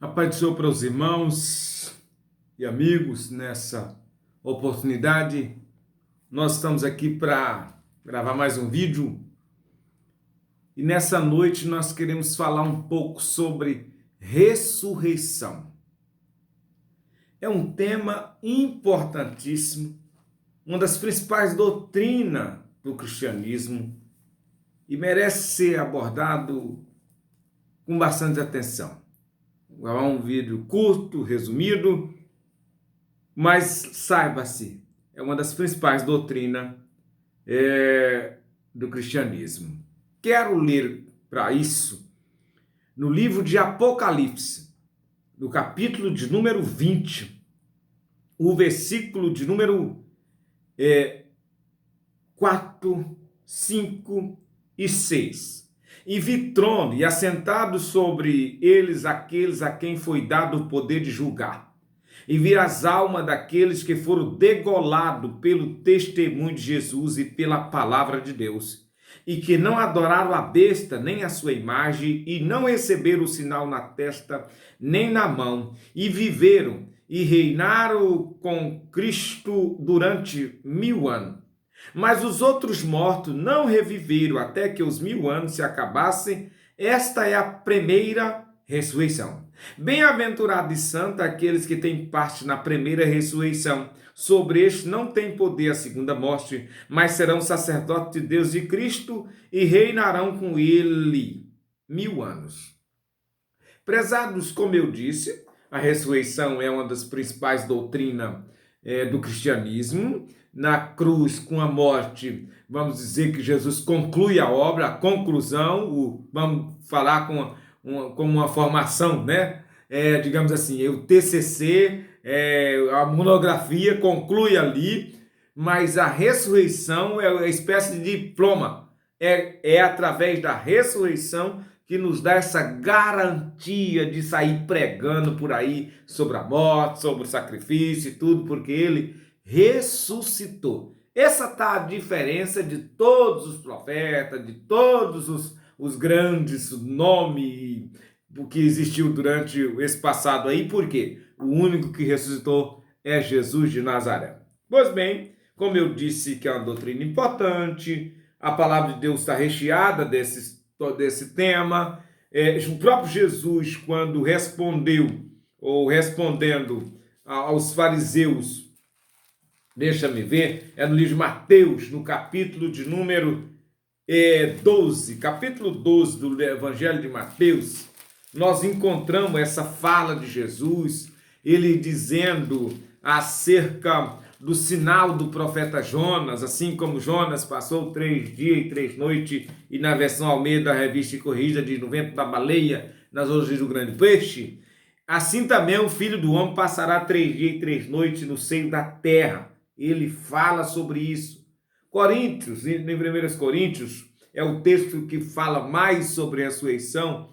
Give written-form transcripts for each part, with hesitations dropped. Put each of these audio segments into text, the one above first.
A paz do Senhor para os irmãos e amigos. Nessa oportunidade, nós estamos aqui para gravar mais um vídeo e nessa noite nós queremos falar um pouco sobre ressurreição. É um tema importantíssimo, uma das principais doutrinas do cristianismo e merece ser abordado com bastante atenção. É um vídeo curto, resumido, mas saiba-se, é uma das principais doutrinas do cristianismo. Quero ler para isso no livro de Apocalipse, no capítulo de número 20, o versículo de número 4, 5 e 6. E vi trono e assentados sobre eles aqueles a quem foi dado o poder de julgar. E vi as almas daqueles que foram degolados pelo testemunho de Jesus e pela palavra de Deus, e que não adoraram a besta nem a sua imagem, e não receberam o sinal na testa nem na mão, e viveram e reinaram com Cristo durante 1000 anos. Mas os outros mortos não reviveram até que os 1000 anos se acabassem. Esta é a primeira ressurreição. Bem-aventurado e santo aqueles que têm parte na primeira ressurreição. Sobre este não tem poder a segunda morte, mas serão sacerdotes de Deus e Cristo e reinarão com ele 1000 anos. Prezados, como eu disse, a ressurreição é uma das principais doutrinas do cristianismo. Na cruz, com a morte, vamos dizer que Jesus conclui a obra, a conclusão, vamos falar com uma formação, né? Digamos assim, o TCC, a monografia conclui ali, mas a ressurreição é uma espécie de diploma. É através da ressurreição que nos dá essa garantia de sair pregando por aí sobre a morte, sobre o sacrifício e tudo, porque ele ressuscitou. Essa está a diferença de todos os profetas, de todos os grandes nomes que existiu durante esse passado aí, porque o único que ressuscitou é Jesus de Nazaré. Pois bem, como eu disse que é uma doutrina importante, a palavra de Deus está recheada desse tema. O próprio Jesus, quando respondendo aos fariseus, deixa-me ver, é no livro de Mateus, no capítulo de número 12, capítulo 12 do Evangelho de Mateus, nós encontramos essa fala de Jesus, ele dizendo acerca do sinal do profeta Jonas, assim como Jonas passou 3 dias e 3 noites, e na versão Almeida, revista e corrigida, diz no ventre da baleia, nas orgias do grande peixe, assim também o Filho do Homem passará 3 dias e 3 noites no seio da terra. Ele fala sobre isso. Coríntios, em 1 Coríntios, é o texto que fala mais sobre a ressurreição,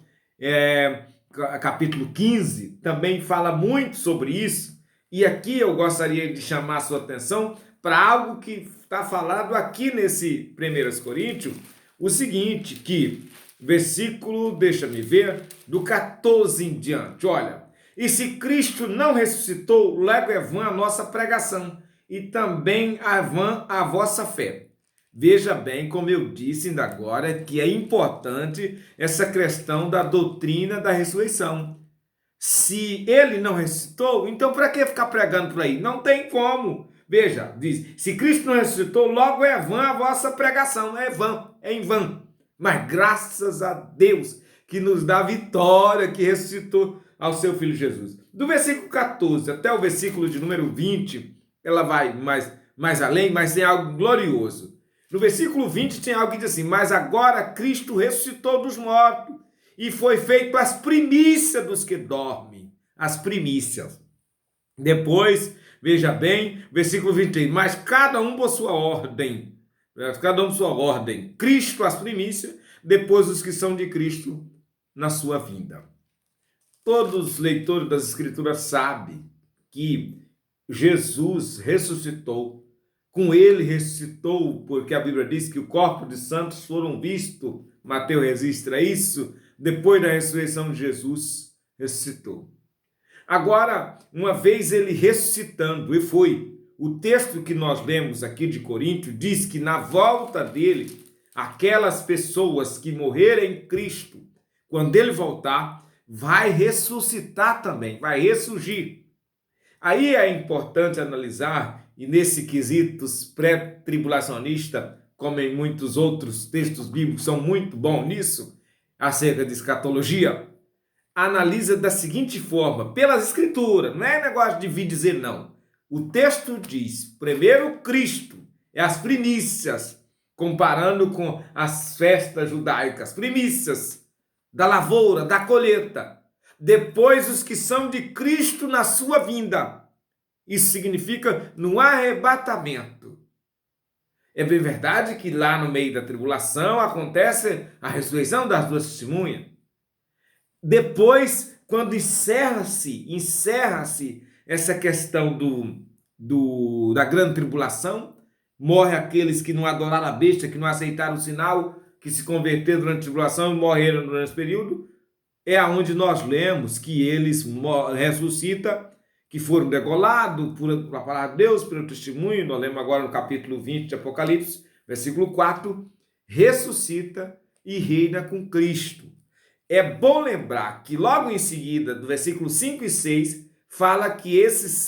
capítulo 15, também fala muito sobre isso. E aqui eu gostaria de chamar a sua atenção para algo que está falado aqui nesse 1 Coríntios, o seguinte, que versículo, deixa-me ver, do 14 em diante, olha, e se Cristo não ressuscitou, logo é vã a nossa pregação, e também é vã a vossa fé. Veja bem, como eu disse ainda agora, que é importante essa questão da doutrina da ressurreição. Se ele não ressuscitou, então para que ficar pregando por aí? Não tem como. Veja, diz, se Cristo não ressuscitou, logo é vã a vossa pregação. É vã, é em vão. Mas graças a Deus que nos dá vitória, que ressuscitou ao seu Filho Jesus. Do versículo 14 até o versículo de número 20, ela vai mais além, mas tem algo glorioso. No versículo 20 tem algo que diz assim, mas agora Cristo ressuscitou dos mortos e foi feito as primícias dos que dormem. As primícias. Depois, veja bem, versículo 23, mas cada um por sua ordem. Cada um por sua ordem. Cristo as primícias, depois os que são de Cristo na sua vinda. Todos os leitores das Escrituras sabem que Jesus ressuscitou, com ele ressuscitou, porque a Bíblia diz que o corpo de santos foram vistos, Mateus registra isso, depois da ressurreição de Jesus, ressuscitou. Agora, uma vez ele ressuscitando, e foi o texto que nós lemos aqui de Coríntios, diz que na volta dele, aquelas pessoas que morreram em Cristo, quando ele voltar, vai ressuscitar também, vai ressurgir. Aí é importante analisar, e nesse quesitos pré-tribulacionista, como em muitos outros textos bíblicos são muito bons nisso, acerca de escatologia, analisa da seguinte forma, pelas escrituras, não é negócio de vir dizer não. O texto diz, primeiro Cristo, é as primícias, comparando com as festas judaicas, primícias da lavoura, da colheita. Depois os que são de Cristo na sua vinda. Isso significa no arrebatamento. É bem verdade que lá no meio da tribulação acontece a ressurreição das duas testemunhas. Depois, quando encerra-se essa questão da grande tribulação, morre aqueles que não adoraram a besta, que não aceitaram o sinal, que se converteram durante a tribulação e morreram durante esse período, é aonde nós lemos que eles ressuscitam, que foram degolados por a palavra de Deus, pelo testemunho. Nós lemos agora no capítulo 20 de Apocalipse, versículo 4, ressuscita e reina com Cristo. É bom lembrar que logo em seguida, do versículo 5 e 6, fala que esses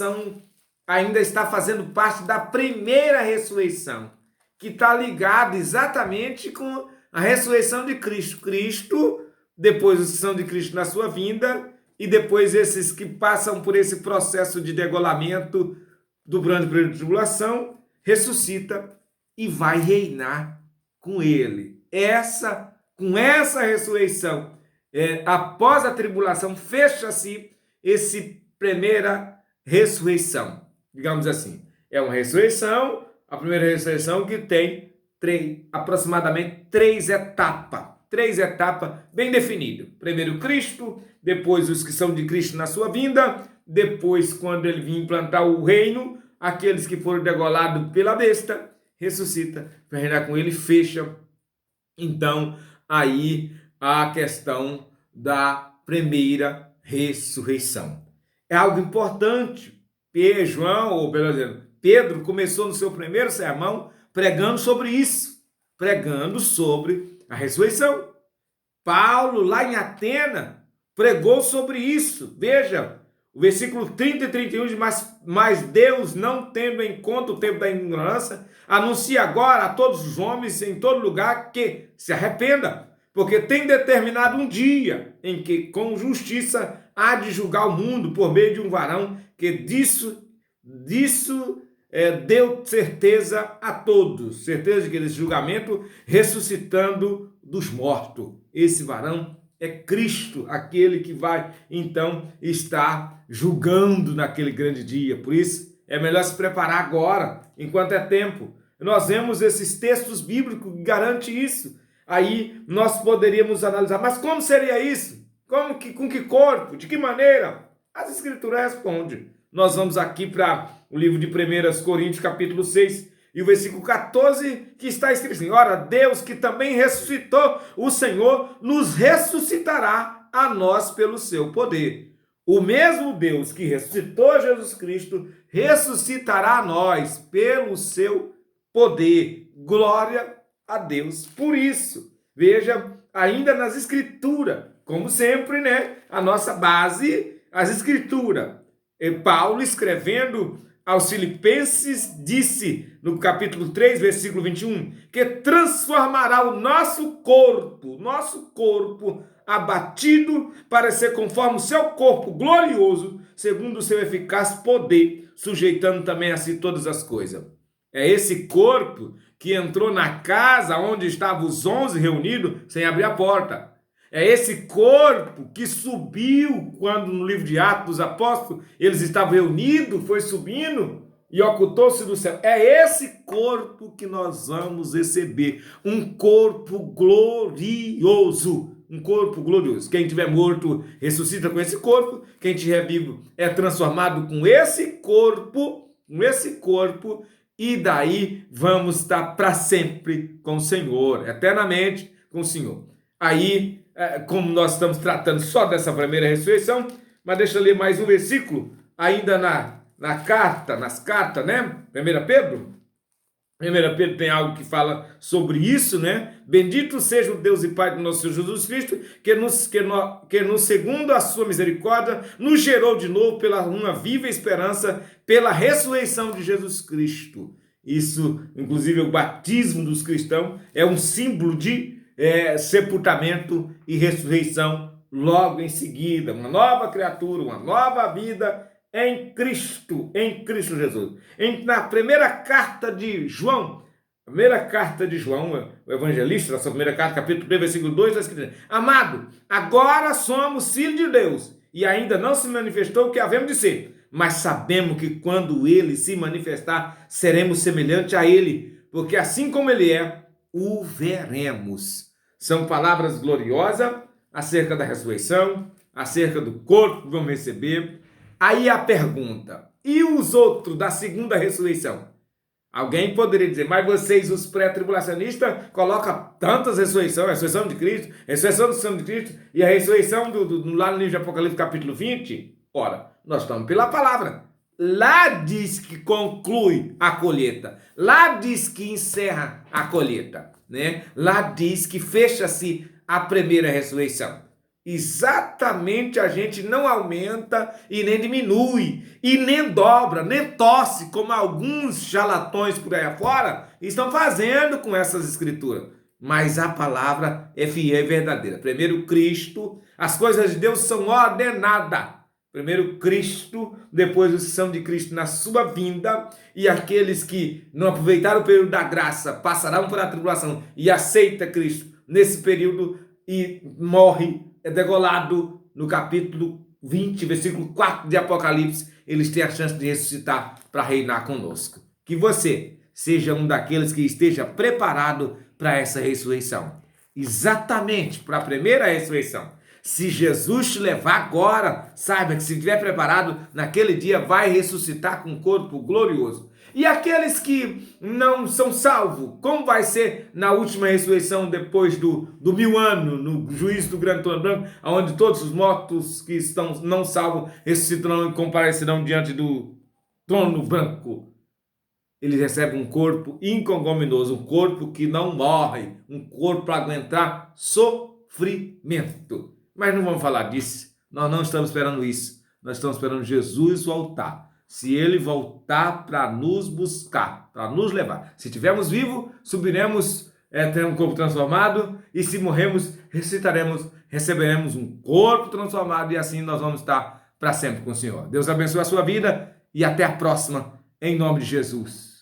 ainda está fazendo parte da primeira ressurreição, que está ligado exatamente com a ressurreição de Cristo. Cristo, depois os que são de Cristo na sua vinda, e depois esses que passam por esse processo de degolamento do grande período de tribulação, ressuscita e vai reinar com ele. Com essa ressurreição, após a tribulação, fecha-se essa primeira ressurreição. Digamos assim, é uma ressurreição, a primeira ressurreição que tem aproximadamente três etapas bem definidas. Primeiro Cristo, depois os que são de Cristo na sua vinda, depois quando ele vir implantar o reino, aqueles que foram degolados pela besta, ressuscita, vai reinar com ele, fecha. Então, aí a questão da primeira ressurreição. É algo importante. Pedro começou no seu primeiro sermão pregando sobre isso, pregando sobre a ressurreição. Paulo, lá em Atenas, pregou sobre isso. Veja, o versículo 30 e 31 diz, mas Deus, não tendo em conta o tempo da ignorância, anuncia agora a todos os homens em todo lugar que se arrependa, porque tem determinado um dia em que com justiça há de julgar o mundo por meio de um varão que disso deu certeza a todos, certeza de que esse julgamento ressuscitando dos mortos. Esse varão é Cristo, aquele que vai então estar julgando naquele grande dia. Por isso é melhor se preparar agora, enquanto é tempo. Nós vemos esses textos bíblicos que garantem isso. Aí nós poderíamos analisar, mas como seria isso? Com que corpo? De que maneira? As Escrituras respondem. Nós vamos aqui para o livro de 1 Coríntios, capítulo 6, e o versículo 14, que está escrito assim: ora, Deus que também ressuscitou o Senhor, nos ressuscitará a nós pelo seu poder. O mesmo Deus que ressuscitou Jesus Cristo, ressuscitará a nós pelo seu poder. Glória a Deus por isso. Veja, ainda nas Escrituras, como sempre, né? A nossa base, as Escrituras. Paulo, escrevendo aos Filipenses, disse no capítulo 3, versículo 21, que transformará o nosso corpo abatido para ser conforme o seu corpo glorioso, segundo o seu eficaz poder, sujeitando também a si todas as coisas. É esse corpo que entrou na casa onde estavam os 11 reunidos sem abrir a porta. É esse corpo que subiu quando no livro de Atos dos Apóstolos eles estavam reunidos, foi subindo e ocultou-se do céu. É esse corpo que nós vamos receber, um corpo glorioso. Um corpo glorioso. Quem tiver morto ressuscita com esse corpo, quem tiver vivo é transformado com esse corpo, e daí vamos estar para sempre com o Senhor, eternamente com o Senhor. Aí, como nós estamos tratando só dessa primeira ressurreição, Mas deixa eu ler mais um versículo, ainda nas cartas, né? 1 Pedro. 1 Pedro tem algo que fala sobre isso, né? Bendito seja o Deus e Pai do nosso Senhor Jesus Cristo, que nos, segundo a sua misericórdia, nos gerou de novo pela uma viva esperança, pela ressurreição de Jesus Cristo. Isso, inclusive, o batismo dos cristãos é um símbolo de sepultamento e ressurreição logo em seguida. Uma nova criatura, uma nova vida em Cristo Jesus. Na primeira carta de João, o evangelista, na sua primeira carta, capítulo 1, versículo 2, está escrito: amado, agora somos filhos de Deus, e ainda não se manifestou o que havemos de ser, mas sabemos que quando ele se manifestar, seremos semelhantes a ele, porque assim como ele é, o veremos. São palavras gloriosas acerca da ressurreição, acerca do corpo que vamos receber. Aí a pergunta: e os outros da segunda ressurreição? Alguém poderia dizer: mas vocês, os pré-tribulacionistas, colocam tantas ressurreições, a ressurreição de Cristo, a ressurreição do Santo de Cristo e a ressurreição lá no livro de Apocalipse, capítulo 20? Ora, nós estamos pela palavra. Lá diz que conclui a colheita. Lá diz que encerra a colheita, né? Lá diz que fecha-se a primeira ressurreição. Exatamente, a gente não aumenta e nem diminui, e nem dobra, nem torce, como alguns charlatões por aí afora estão fazendo com essas escrituras. Mas a palavra é fiel e verdadeira. Primeiro Cristo, as coisas de Deus são ordenadas. Primeiro Cristo, depois o sangue de Cristo na sua vinda, e aqueles que não aproveitaram o período da graça passarão por a tribulação e aceita Cristo nesse período e morre, é degolado no capítulo 20, versículo 4 de Apocalipse. Eles têm a chance de ressuscitar para reinar conosco. Que você seja um daqueles que esteja preparado para essa ressurreição. Exatamente para a primeira ressurreição. Se Jesus te levar agora, saiba que se estiver preparado, naquele dia vai ressuscitar com um corpo glorioso. E aqueles que não são salvos, como vai ser na última ressurreição depois do 1000 anos, no juízo do grande trono branco, onde todos os mortos que estão não salvos ressuscitarão e comparecerão diante do trono branco? Eles recebem um corpo incongominoso, um corpo que não morre, um corpo para aguentar sofrimento. Mas não vamos falar disso, nós não estamos esperando isso, nós estamos esperando Jesus voltar. Se ele voltar para nos buscar, para nos levar. Se estivermos vivos, subiremos, teremos um corpo transformado, e se morremos, ressuscitaremos, receberemos um corpo transformado, e assim nós vamos estar para sempre com o Senhor. Deus abençoe a sua vida, e até a próxima, em nome de Jesus.